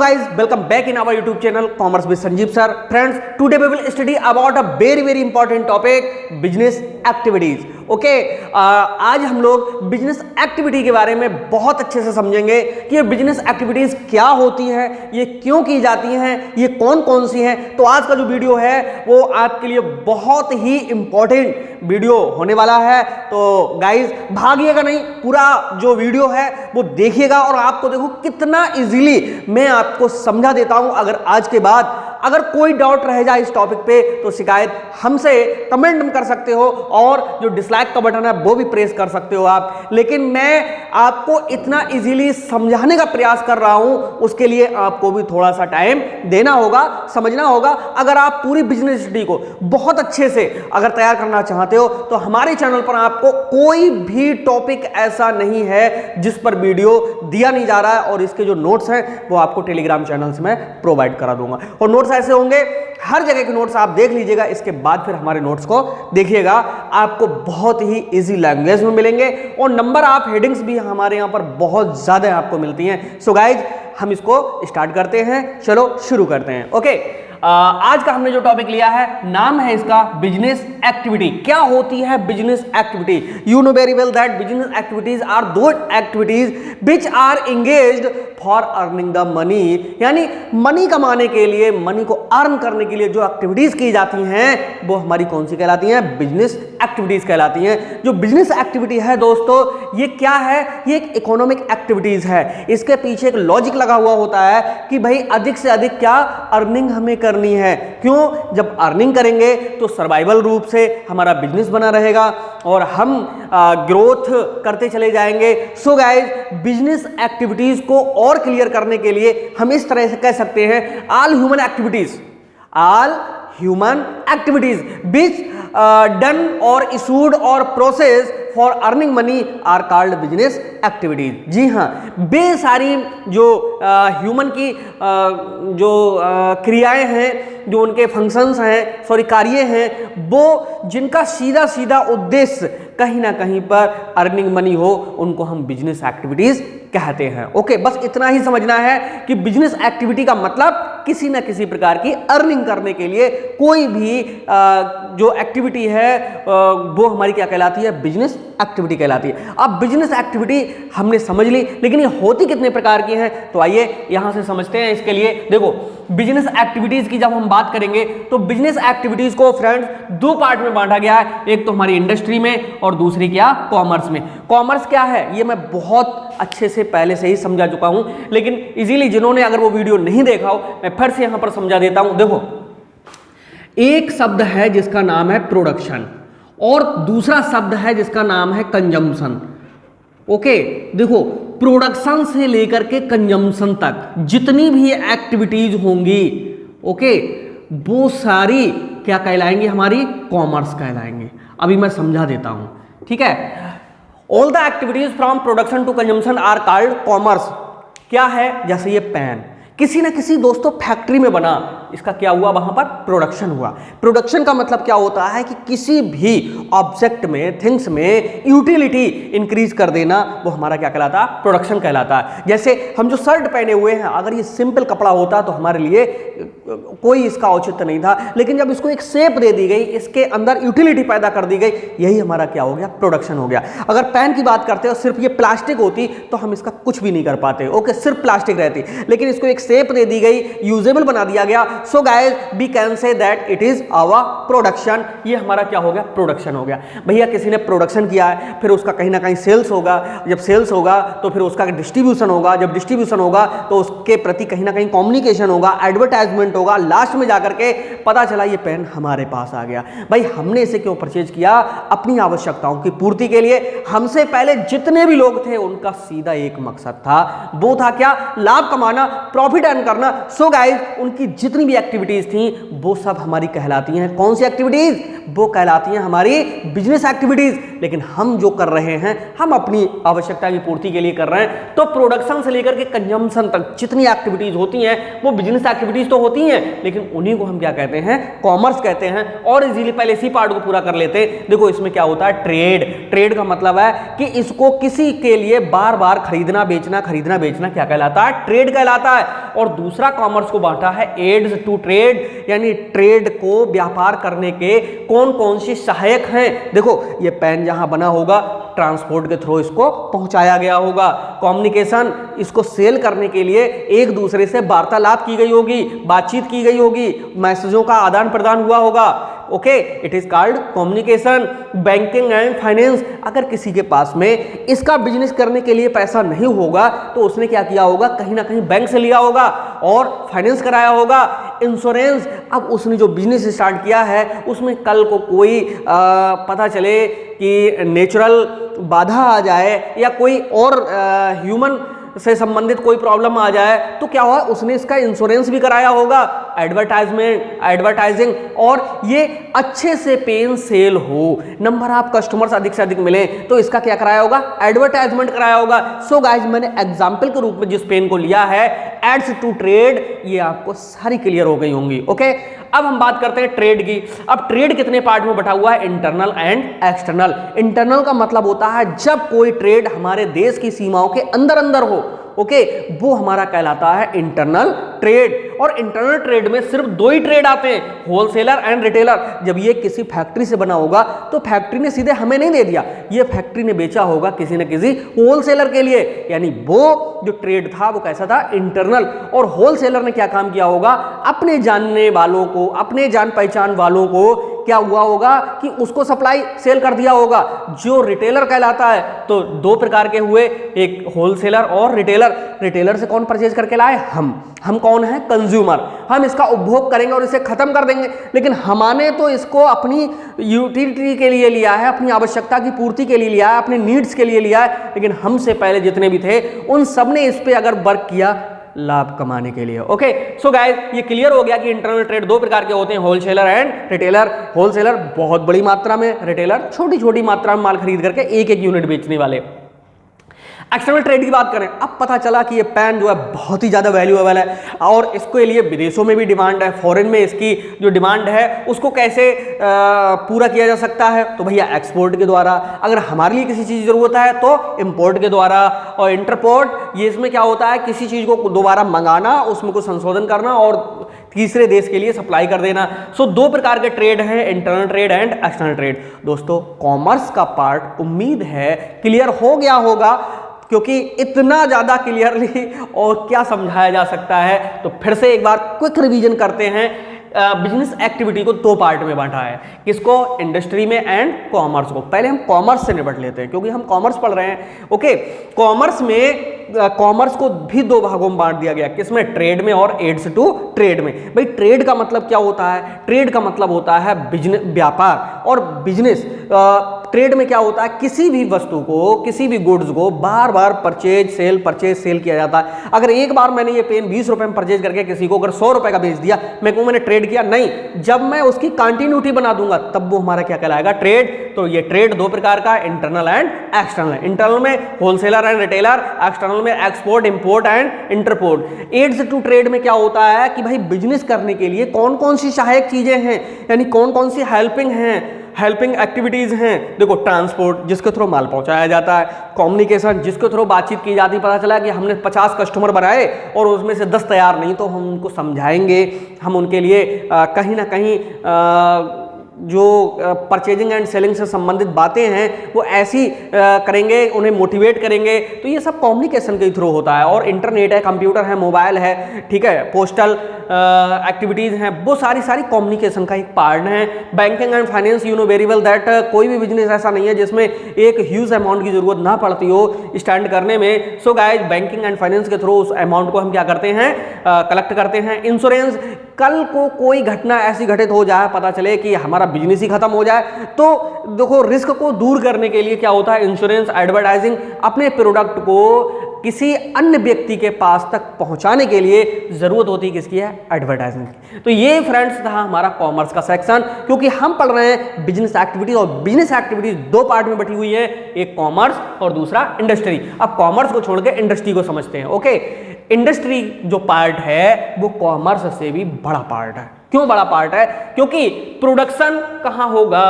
guys, welcome back in our YouTube channel Commerce with Sanjeev sir. Friends, today we will study about a very important topic, business activities. Okay आज हम लोग business activity के बारे में बहुत अच्छे से समझेंगे कि ये बिजनेस एक्टिविटीज क्या होती हैं, ये क्यों की जाती हैं, ये कौन कौन सी हैं। तो आज का जो वीडियो है वो आपके लिए बहुत ही इंपॉर्टेंट वीडियो होने वाला है। तो गाइज भागिएगा नहीं, पूरा जो वीडियो है वो देखिएगा और आपको देखो कितना इजीली मैं आपको समझा देता हूं। अगर आज के बाद अगर कोई डाउट रह जाए इस टॉपिक पे तो शिकायत हमसे कमेंट कर सकते हो और जो डिसलाइक का बटन है वो भी प्रेस कर सकते हो आप। लेकिन मैं आपको इतना इजीली समझाने का प्रयास कर रहा हूं, उसके लिए आपको भी थोड़ा सा टाइम देना होगा, समझना होगा। अगर आप पूरी बिजनेस स्टडी को बहुत अच्छे से अगर तैयार करना चाहते हो तो हमारे चैनल पर आपको कोई भी टॉपिक ऐसा नहीं है जिस पर वीडियो दिया नहीं जा रहा है, और इसके जो नोट्स हैं वो आपको टेलीग्राम चैनल से मैं प्रोवाइड करा दूंगा। और नोट्स ऐसे होंगे, हर जगह के नोट्स आप देख लीजिएगा, इसके बाद फिर हमारे नोट्स को देखिएगा, आपको बहुत ही इजी लैंग्वेज में मिलेंगे और नंबर ऑफ हेडिंग्स भी हमारे यहां पर बहुत ज्यादा आपको मिलती हैं। सो गाइज हम इसको स्टार्ट करते हैं, चलो शुरू करते हैं। ओके आज का हमने जो टॉपिक लिया है नाम है इसका बिजनेस एक्टिविटी। क्या होती है business activity? You know very well that business activities are those activities which are engaged for earning the money, यानी मनी कमाने के लिए, मनी को अर्न करने के लिए जो एक्टिविटीज की जाती हैं वो हमारी कौन सी कहलाती हैं? बिजनेस एक्टिविटीज कहलाती हैं। जो बिजनेस एक्टिविटी है दोस्तों ये क्या है? ये एक इकोनॉमिक एक्टिविटीज है। इसके पीछे एक लॉजिक लगा हुआ होता है कि भाई अधिक से अधिक क्या अर्निंग हमें करनी है। क्यों? जब अर्निंग करेंगे तो सर्वाइवल रूप से हमारा बिजनेस बना रहेगा और हम ग्रोथ करते चले जाएंगे। सो गाइज बिजनेस एक्टिविटीज को और क्लियर करने के लिए हम इस तरह से कह सकते हैं all human activities which done or issued or processed for earning money are called business activities। जी हाँ, बेसारी जो ह्यूमन की जो क्रियाएं हैं, जो उनके फंक्शंस हैं, सॉरी कार्य हैं, वो जिनका सीधा सीधा उद्देश्य कहीं ना कहीं पर अर्निंग मनी हो, उनको हम बिजनेस एक्टिविटीज कहते हैं। ओके बस इतना ही समझना है कि बिजनेस एक्टिविटी का मतलब किसी ना किसी प्रकार की अर्निंग करने के लिए कोई भी जो एक्टिविटी है वो हमारी क्या कहलाती है? बिजनेस एक्टिविटी कहलाती है। अब बिजनेस एक्टिविटी हमने समझ ली, लेकिन ये होती कितने प्रकार की हैं तो आइए यहां से समझते हैं। इसके लिए देखो बिजनेस एक्टिविटीज की जब हम बात करेंगे तो बिजनेस एक्टिविटीज को फ्रेंड्स दो पार्ट में बांटा गया है, एक तो हमारी इंडस्ट्री में और दूसरी क्या? कॉमर्स में। कॉमर्स क्या है ये मैं बहुत अच्छे से पहले से ही समझा चुका हूं, लेकिन इजीली जिन्होंने अगर वो वीडियो नहीं देखा हो मैं फिर से यहां पर समझा देता हूं। देखो एक शब्द है जिसका नाम है प्रोडक्शन और दूसरा शब्द है जिसका नाम है कंजम्पशन। ओके देखो प्रोडक्शन से लेकर के कंजम्पशन तक जितनी भी एक्टिविटीज होंगी, ओके वो सारी क्या कहलाएंगी? हमारी कॉमर्स कहलाएंगे। अभी मैं समझा देता हूं, ठीक है। All the activities from production to consumption are called commerce. क्या है? जैसे ये पेन किसी ना किसी दोस्तों फैक्ट्री में बना, इसका क्या हुआ? वहां पर प्रोडक्शन हुआ। प्रोडक्शन का मतलब क्या होता है कि किसी भी ऑब्जेक्ट में, थिंग्स में यूटिलिटी इंक्रीज कर देना, वो हमारा क्या कहलाता है? प्रोडक्शन कहलाता है। जैसे हम जो शर्ट पहने हुए हैं, अगर ये सिंपल कपड़ा होता तो हमारे लिए कोई इसका औचित्य नहीं था, लेकिन जब इसको एक शेप दे दी गई, इसके अंदर यूटिलिटी पैदा कर दी गई, यही हमारा क्या हो गया? प्रोडक्शन हो गया। अगर पेन की बात करते हो, सिर्फ ये प्लास्टिक होती तो हम इसका कुछ भी नहीं कर पाते। ओके सिर्फ प्लास्टिक रहती, लेकिन इसको एक शेप दे दी गई, यूजेबल बना दिया गया। So guys we can say that it is our production. ये हमारा क्या हो गया? प्रोडक्शन हो गया। भैया किसी ने प्रोडक्शन किया है, फिर उसका कहीं ना कहीं सेल्स होगा, जब सेल्स होगा तो फिर उसका डिस्ट्रीब्यूशन होगा, जब डिस्ट्रीब्यूशन होगा तो उसके प्रति कहीं ना कहीं कम्युनिकेशन होगा, एडवर्टाइजमेंट होगा, लास्ट में जाकर के पता चला ये पेन हमारे पास आ गया। भाई हमने इसे क्यों परचेज किया? अपनी आवश्यकताओं की पूर्ति के लिए। हमसे पहले जितने भी लोग थे उनका सीधा एक मकसद था, वो था क्या? लाभ कमाना, प्रॉफिट अर्न करना। सो गाइस उनकी जितनी भी एक्टिविटीज थी वो सब हमारी कहलाती हैं कौन सी एक्टिविटीज? वो कहलाती हैं हमारी बिजनेस एक्टिविटीज। लेकिन हम जो कर रहे हैं, हम अपनी आवश्यकता की पूर्ति के लिए कर रहे हैं। तो प्रोडक्शन से लेकर के कंजम्पशन तक जितनी एक्टिविटीज होती हैं वो बिजनेस एक्टिविटीज तो होती हैं, लेकिन उन्हीं को हम क्या कहते हैं? कॉमर्स कहते हैं। और इजीली पहले इसी पार्ट को पूरा कर लेते हैं। देखो इसमें क्या होता है? ट्रेड। ट्रेड का मतलब है कि इसको किसी के लिए बार बार खरीदना बेचना क्या कहलाता है? ट्रेड कहलाता है। और दूसरा कॉमर्स को बांटा है एड्स टू ट्रेड, यानी ट्रेड को व्यापार करने के कौन कौन सी सहायक हैं। देखो ये पेन जहां बना होगा ट्रांसपोर्ट के थ्रू इसको पहुंचाया गया होगा, कम्युनिकेशन इसको सेल करने के लिए एक दूसरे से वार्तालाप की गई होगी, बातचीत की गई होगी, मैसेजों का आदान प्रदान हुआ होगा। Okay, it is called communication. Banking and finance, अगर किसी के पास में इसका बिजनेस करने के लिए पैसा नहीं होगा तो उसने क्या किया होगा, कहीं ना कहीं बैंक से लिया होगा और फाइनेंस कराया होगा। इंश्योरेंस, अब उसने जो बिजनेस स्टार्ट किया है उसमें कल को कोई पता चले कि नेचुरल बाधा आ जाए या कोई और ह्यूमन से संबंधित कोई प्रॉब्लम आ जाए तो क्या हुआ, उसने इसका इंश्योरेंस भी कराया होगा। एडवर्टाइजिंग, और ये अच्छे से पेन सेल हो, नंबर ऑफ कस्टमर्स अधिक से अधिक मिले तो इसका क्या कराया होगा, एडवर्टाइजमेंट कराया होगा। सो गाइज, मैंने एग्जाम्पल के रूप में जिस पेन को लिया है एड्स टू ट्रेड, ये आपको सारी क्लियर हो गई होंगी। ओके, अब हम बात करते हैं ट्रेड की। अब ट्रेड कितने पार्ट में बटा हुआ है, इंटरनल एंड एक्सटर्नल। इंटरनल का मतलब होता है जब कोई ट्रेड हमारे देश की सीमाओं के अंदर अंदर हो, ओके, वो हमारा कहलाता है इंटरनल ट्रेड। और इंटरनल ट्रेड में सिर्फ दो ही ट्रेड आते हैं, होलसेलर एंड रिटेलर। जब ये किसी फैक्ट्री से बना होगा तो फैक्ट्री ने सीधे हमें नहीं दे दिया, ये फैक्ट्री ने बेचा होगा किसी न किसी होलसेलर के लिए, यानी वो जो ट्रेड था वो कैसा था, इंटरनल। और होलसेलर ने क्या काम किया होगा, अपने जानने वालों को, अपने जान पहचान वालों को क्या हुआ होगा कि उसको सप्लाई सेल कर दिया होगा। जो रिटेलर कहलाता है, तो दो प्रकार के हुए, एक होलसेलर और रिटेलर। रिटेलर से कौन परचेज करके लाए, हम कौन है, कंज्यूमर। हम इसका उपभोग करेंगे और इसे खत्म कर देंगे, लेकिन हमने तो इसको अपनी यूटिलिटी के लिए लिया है, अपनी आवश्यकता की पूर्ति के लिए लिया है, अपने नीड्स के लिए लिया है। लेकिन हमसे पहले जितने भी थे उन सब ने इस पे अगर वर्क किया लाभ कमाने के लिए। ओके, सो गाइस, ये क्लियर हो गया कि इंटरनल ट्रेड दो प्रकार के होते हैं, होलसेलर एंड रिटेलर। होलसेलर बहुत बड़ी मात्रा में, रिटेलर छोटी छोटी मात्रा में माल खरीद करके एक एक यूनिट बेचने वाले। एक्सटर्नल ट्रेड की बात करें, अब पता चला कि ये पेन जो है बहुत ही ज़्यादा वैल्यूएबल है और इसके लिए विदेशों में भी डिमांड है, फॉरेन में इसकी जो डिमांड है उसको कैसे पूरा किया जा सकता है, तो भैया एक्सपोर्ट के द्वारा। अगर हमारे लिए किसी चीज़ की ज़रूरत है तो इंपोर्ट के द्वारा। और इंटरपोर्ट, ये इसमें क्या होता है, किसी चीज़ को दोबारा मंगाना, उसमें कुछ संशोधन करना और तीसरे देश के लिए सप्लाई कर देना। सो दो प्रकार के ट्रेड हैं, internal trade and external trade. दोस्तों, कॉमर्स का पार्ट उम्मीद है क्लियर हो गया होगा, क्योंकि इतना ज़्यादा क्लियरली और क्या समझाया जा सकता है। तो फिर से एक बार क्विक रिवीजन करते हैं। बिजनेस एक्टिविटी को दो पार्ट में बांटा है, किसको, इंडस्ट्री में एंड कॉमर्स को। पहले हम कॉमर्स से निपट लेते हैं क्योंकि हम कॉमर्स पढ़ रहे हैं। ओके, कॉमर्स में कॉमर्स को भी दो भागों में बांट दिया गया, किसमें, ट्रेड में और एड्स टू ट्रेड में। भाई ट्रेड का मतलब क्या होता है, ट्रेड का मतलब होता है बिजनेस, व्यापार। और बिजनेस ट्रेड में क्या होता है, किसी भी वस्तु को, किसी भी गुड्स को बार बार परचेज सेल किया जाता है। अगर एक बार मैंने ये पेन 20 रुपए में परचेज करके किसी को अगर 100 रुपए का बेच दिया, मैं कहूँ मैंने ट्रेड किया, नहीं। जब मैं उसकी कंटिन्यूटी बना दूंगा तब वो हमारा क्या कहलाएगा, ट्रेड। तो ये ट्रेड दो प्रकार का, इंटरनल एंड एक्सटर्नल। इंटरनल में होलसेलर एंड रिटेलर, एक्सटर्नल में export, import and entrepot. Aids to trade में क्या होता है कि भाई बिजनेस करने के लिए कौन कौन सी सहायक चीजें हैं, यानी कौन कौन सी हेल्पिंग एक्टिविटीज हैं। देखो, ट्रांसपोर्ट जिसके थ्रू माल पहुंचाया जाता है, कम्युनिकेशन जिसके थ्रू बातचीत की जाती है। पता चला कि हमने 50 कस्टमर बनाए और उसमें से 10 तैयार नहीं, तो हम उनको समझाएंगे, हम उनके लिए कहीं ना कहीं जो परचेजिंग एंड सेलिंग से संबंधित बातें हैं वो ऐसी करेंगे, उन्हें मोटिवेट करेंगे। तो ये सब कम्युनिकेशन के थ्रू होता है। और इंटरनेट है, कंप्यूटर है, मोबाइल है, ठीक है, पोस्टल एक्टिविटीज़ हैं, वो सारी कम्युनिकेशन का एक पार्ट है। Banking and finance, you know very well that कोई भी बिजनेस ऐसा नहीं है जिसमें एक ह्यूज अमाउंट की जरूरत ना पड़ती हो स्टैंड करने में। So guys, banking and finance के थ्रू उस अमाउंट को हम क्या करते हैं, कलेक्ट करते हैं। इंश्योरेंस, कल को कोई घटना ऐसी घटित हो जाए, पता चले कि हमारा बिजनेस ही खत्म हो जाए, तो देखो रिस्क को दूर करने के लिए क्या होता है, इंश्योरेंस। एडवर्टाइजिंग, अपने प्रोडक्ट को किसी अन्य व्यक्ति के पास तक पहुंचाने के लिए जरूरत होती है किसकी है, एडवर्टाइजिंग की। तो ये फ्रेंड्स था हमारा कॉमर्स का सेक्शन, क्योंकि हम पढ़ रहे हैं बिजनेस एक्टिविटीज, और बिजनेस एक्टिविटीज दो पार्ट में बटी हुई है, एक कॉमर्स और दूसरा इंडस्ट्री। अब कॉमर्स को छोड़ के इंडस्ट्री को समझते हैं। ओके, इंडस्ट्री जो पार्ट है वो कॉमर्स से भी बड़ा पार्ट है। क्यों बड़ा पार्ट है, क्योंकि प्रोडक्शन कहाँ होगा,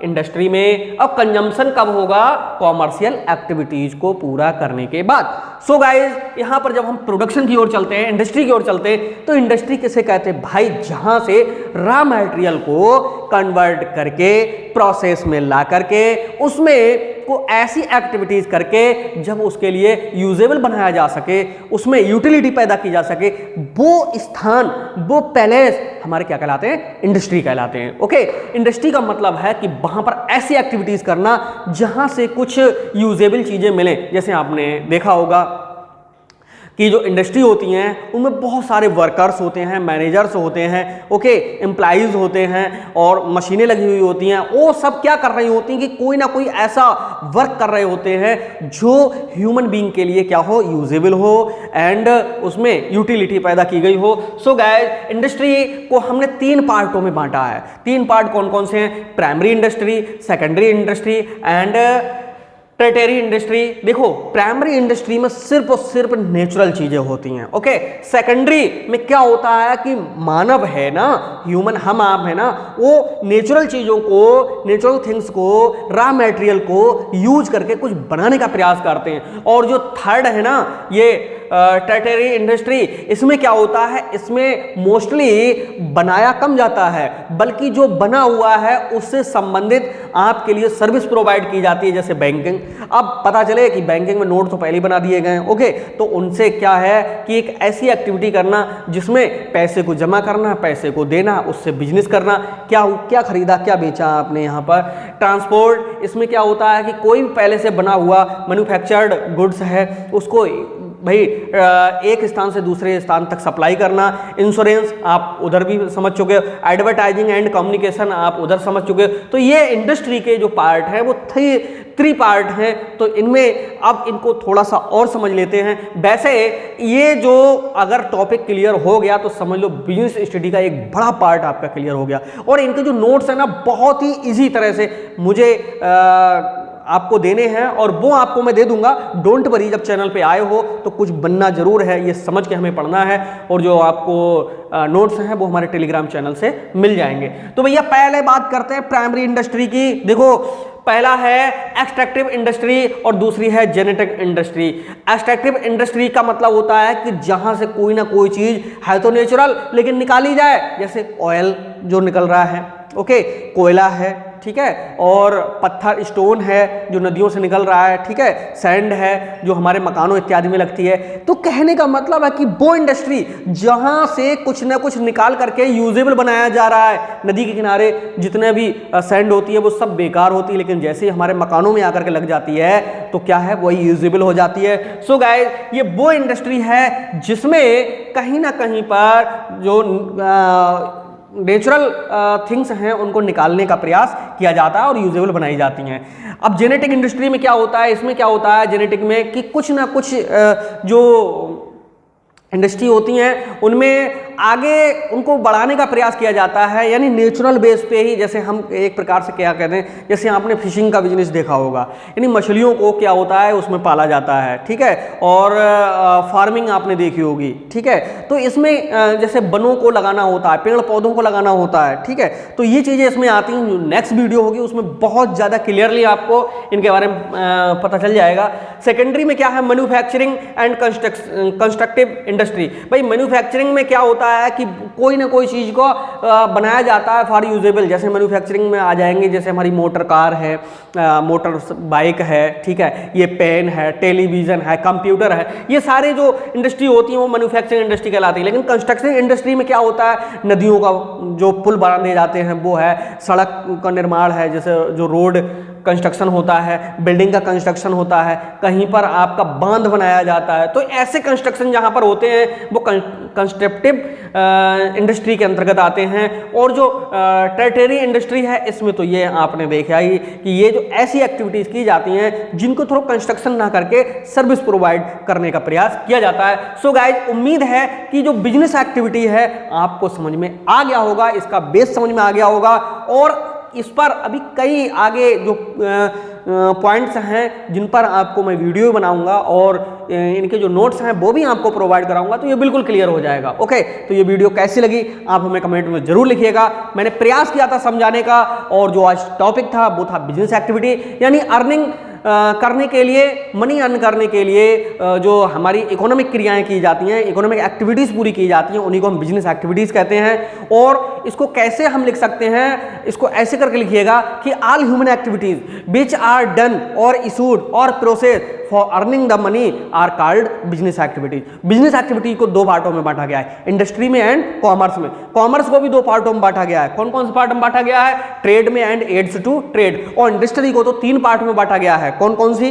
इंडस्ट्री में, अब कंजम्पशन कब होगा? कॉमर्शियल एक्टिविटीज को पूरा करने के बाद। सो गाइज यहां पर जब हम प्रोडक्शन की ओर चलते हैं, इंडस्ट्री की ओर चलते हैं, तो इंडस्ट्री किसे कहते हैं भाई? जहां से रॉ मटेरियल को कन्वर्ट करके प्रोसेस में ला करके उसमें को ऐसी एक्टिविटीज करके जब उसके लिए यूजेबल बनाया जा सके, उसमें यूटिलिटी पैदा की जा सके, वो स्थान, वो पैलेस हमारे क्या कहलाते हैं? इंडस्ट्री कहलाते हैं। ओके, इंडस्ट्री का मतलब है कि वहां पर ऐसी एक्टिविटीज करना जहां से कुछ यूजेबल चीजें मिले। जैसे आपने देखा होगा कि जो इंडस्ट्री होती हैं उनमें बहुत सारे वर्कर्स होते हैं, मैनेजर्स होते हैं, ओके, एम्प्लॉइज होते हैं और मशीनें लगी हुई होती हैं। वो सब क्या कर रही होती हैं कि कोई ना कोई ऐसा वर्क कर रहे होते हैं जो ह्यूमन बीइंग के लिए क्या हो? यूजेबल हो एंड उसमें यूटिलिटी पैदा की गई हो। सो गाइस इंडस्ट्री को हमने 3 पार्टों में बांटा है। 3 पार्ट कौन कौन से हैं? Primary industry, secondary industry and tertiary industry. देखो प्राइमरी इंडस्ट्री में सिर्फ और सिर्फ नेचुरल चीजें होती हैं। ओके, सेकेंडरी में क्या होता है कि मानव है ना, ह्यूमन, हम आप है ना, वो नेचुरल चीजों को, नेचुरल थिंग्स को, रॉ मटेरियल को यूज करके कुछ बनाने का प्रयास करते हैं। और जो थर्ड है ना, ये टर्टियरी इंडस्ट्री, इसमें क्या होता है? इसमें मोस्टली बनाया कम जाता है, बल्कि जो बना हुआ है उससे संबंधित आपके लिए सर्विस प्रोवाइड की जाती है, जैसे बैंकिंग। अब पता चले कि बैंकिंग में नोट तो पहले ही बना दिए गए हैं। ओके, तो उनसे क्या है कि एक ऐसी एक्टिविटी करना जिसमें पैसे को जमा करना, पैसे को देना, उससे बिजनेस करना, क्या खरीदा, क्या बेचा आपने। यहाँ पर ट्रांसपोर्ट, इसमें क्या होता है कि कोई भी पहले से बना हुआ मैन्युफैक्चर्ड गुड्स है उसको भाई एक स्थान से दूसरे स्थान तक सप्लाई करना। इंश्योरेंस आप उधर भी समझ चुके हो, एडवर्टाइजिंग एंड कम्युनिकेशन आप उधर समझ चुके हो। तो ये इंडस्ट्री के जो पार्ट हैं वो 3 पार्ट हैं। तो इनमें अब इनको थोड़ा सा और समझ लेते हैं। वैसे ये जो अगर टॉपिक क्लियर हो गया तो समझ लो बिजनेस स्टडी का एक बड़ा पार्ट आपका क्लियर हो गया। और इनके जो नोट्स हैं ना, बहुत ही ईजी तरह से मुझे आपको देने हैं और वो आपको मैं दे दूंगा। डोंट वरी, जब चैनल पे आए हो तो कुछ बनना जरूर है, ये समझ के हमें पढ़ना है। और जो आपको नोट्स हैं वो हमारे टेलीग्राम चैनल से मिल जाएंगे। तो भैया पहले बात करते हैं प्राइमरी इंडस्ट्री की। देखो पहला है एक्सट्रैक्टिव इंडस्ट्री और दूसरी है जेनेटिक इंडस्ट्री। एक्सट्रैक्टिव इंडस्ट्री का मतलब होता है कि जहां से कोई ना कोई चीज है तो नेचुरल लेकिन निकाली जाए, जैसे ऑयल जो निकल रहा है, ओके, कोयला है, ठीक है, और पत्थर स्टोन है जो नदियों से निकल रहा है, ठीक है, सैंड है जो हमारे मकानों इत्यादि में लगती है। तो कहने का मतलब है कि वो इंडस्ट्री जहां से कुछ ना कुछ निकाल करके यूजेबल बनाया जा रहा है। नदी के किनारे जितने भी सैंड होती है वो सब बेकार होती है, लेकिन जैसे ही हमारे मकानों में आकर के लग जाती है तो क्या है, वही यूजेबल हो जाती है। सो गाइस ये वो इंडस्ट्री है जिसमें कहीं ना कहीं पर जो नेचुरल थिंग्स हैं उनको निकालने का प्रयास किया जाता है और यूजेबल बनाई जाती हैं। अब जेनेटिक इंडस्ट्री में क्या होता है? इसमें क्या होता है जेनेटिक में कि कुछ ना कुछ जो इंडस्ट्री होती हैं उनमें आगे उनको बढ़ाने का प्रयास किया जाता है, यानी नेचुरल बेस पे ही। जैसे हम एक प्रकार से क्या कहते हैं, जैसे आपने फिशिंग का बिजनेस देखा होगा, यानी मछलियों को क्या होता है उसमें पाला जाता है, ठीक है, और फार्मिंग आपने देखी होगी, ठीक है। तो इसमें जैसे वनों को लगाना होता है, पेड़ पौधों को लगाना होता है, ठीक है। तो ये चीज़ें इसमें आती हैं। जो नेक्स्ट वीडियो होगी उसमें बहुत ज़्यादा क्लियरली आपको इनके बारे में पता चल जाएगा। सेकेंडरी में क्या है? Manufacturing and constructive industry. भाई मैन्युफैक्चरिंग में क्या होता है कि कोई ना कोई चीज को बनाया जाता है फॉर यूजेबल। जैसे मैन्युफैक्चरिंग में आ जाएंगे, जैसे हमारी मोटर कार है, मोटर बाइक है, ठीक है, ये पेन है, टेलीविजन है, कंप्यूटर है, ये सारे जो इंडस्ट्री होती है वो मैन्युफैक्चरिंग इंडस्ट्री कहलाती है। लेकिन कंस्ट्रक्शन इंडस्ट्री में क्या होता है? नदियों का जो पुल बनाए जाते हैं वो है, सड़क का निर्माण है, जैसे जो रोड कंस्ट्रक्शन होता है, बिल्डिंग का कंस्ट्रक्शन होता है, कहीं पर आपका बांध बनाया जाता है। तो ऐसे कंस्ट्रक्शन जहां पर होते हैं वो कंस्ट्रक्टिव इंडस्ट्री के अंतर्गत आते हैं। और जो टर्टियरी इंडस्ट्री है इसमें तो ये आपने देखा ही कि ये जो ऐसी एक्टिविटीज की जाती हैं जिनको थोड़ा कंस्ट्रक्शन ना करके सर्विस प्रोवाइड करने का प्रयास किया जाता है। सो गाइज उम्मीद है कि जो बिजनेस एक्टिविटी है आपको समझ में आ गया होगा, इसका बेस समझ में आ गया होगा। और इस पर अभी कई आगे जो पॉइंट्स हैं जिन पर आपको मैं वीडियो बनाऊंगा और इनके जो नोट्स हैं वो भी आपको प्रोवाइड कराऊंगा, तो ये बिल्कुल क्लियर हो जाएगा। ओके, तो ये वीडियो कैसी लगी आप हमें कमेंट में जरूर लिखिएगा। मैंने प्रयास किया था समझाने का, और जो आज टॉपिक था वो था बिजनेस एक्टिविटी, यानी अर्निंग करने के लिए, मनी अर्न करने के लिए जो हमारी इकोनॉमिक क्रियाएं की जाती हैं, इकोनॉमिक एक्टिविटीज़ पूरी की जाती हैं, उन्हीं को हम बिजनेस एक्टिविटीज़ कहते हैं। और इसको कैसे हम लिख सकते हैं, इसको ऐसे करके लिखिएगा कि all human activities which are done और इशूड और process for earning the money are called business activities. Business activity को दो पार्टों में बांटा गया है, इंडस्ट्री में एंड कॉमर्स में। कॉमर्स को भी दो पार्टों में बांटा गया है। कौन कौन से पार्ट में बांटा गया है? ट्रेड में एंड एड्स टू ट्रेड। और इंडस्ट्री को तो तीन पार्ट में बांटा गया है। कौन कौन सी?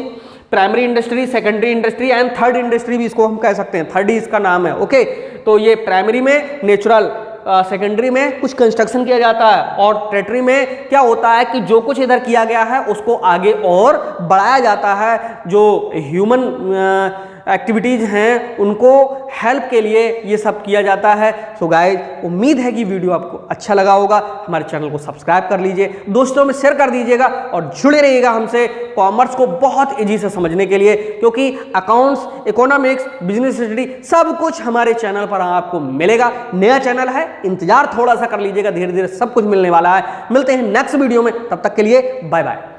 Primary industry, secondary industry and third industry भी इसको हम कह सकते हैं, थर्ड ही इसका नाम है। ओके, तो ये प्राइमरी में नेचुरल, सेकेंडरी में कुछ कंस्ट्रक्शन किया जाता है, और टेरिटरी में क्या होता है कि जो कुछ इधर किया गया है उसको आगे और बढ़ाया जाता है। जो ह्यूमन एक्टिविटीज हैं उनको हेल्प के लिए ये सब किया जाता है। सो गाइज, उम्मीद है कि वीडियो आपको अच्छा लगा होगा। हमारे चैनल को सब्सक्राइब कर लीजिए, दोस्तों में शेयर कर दीजिएगा, और जुड़े रहिएगा हमसे कॉमर्स को बहुत ईजी से समझने के लिए, क्योंकि अकाउंट्स, इकोनॉमिक्स, बिजनेस स्टडी सब कुछ हमारे चैनल पर आपको मिलेगा। नया चैनल है, इंतजार थोड़ा सा कर लीजिएगा, धीरे धीरे सब कुछ मिलने वाला है। मिलते हैं नेक्स्ट वीडियो में, तब तक के लिए बाय बाय।